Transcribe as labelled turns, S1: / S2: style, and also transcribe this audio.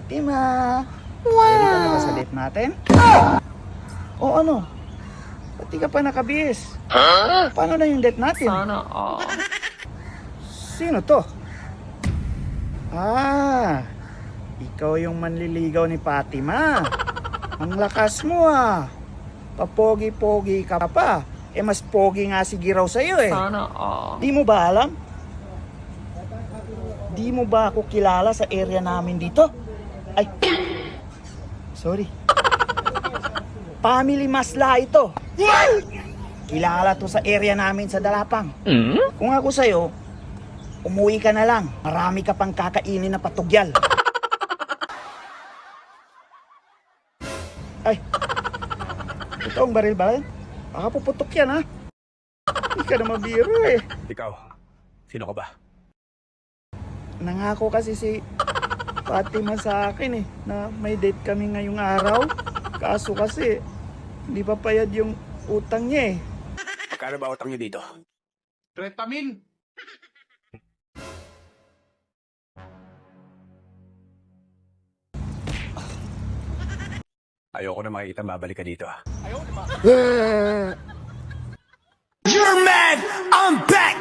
S1: Fatima! Ready ka na ba sa date natin? O ano? Ba't di ka pa nakabihis? Paano na yung date natin?
S2: Sana all.
S1: Sino to? Ah, ikaw yung manliligaw ni Fatima. Ang lakas mo ah. Papogi-pogi ka pa. Eh mas pogi nga si Giraw sa'yo eh.
S2: Sana all.
S1: Di mo ba alam? Di mo ba ako kilala sa area namin dito? Ay, sorry. Family Masla ito. Kilala to sa area namin sa Dalapang. Kung ako sa'yo, umuwi ka na lang. Marami ka pang kakainin na patugyal. Ay, ito ang baril ba? Baka puputok yan ha. Hindi ka na mabiro eh.
S3: Ikaw, sino ka ba?
S1: Nangako kasi si Fatima sa akin eh, na may date kami ngayong araw. Kaso kasi, hindi pa payad yung utang niya eh.
S3: Magkano ba utang niyo dito?
S4: 30,000.
S3: Ayoko na makikita mabalik ka dito.
S5: You're mad, I'm back.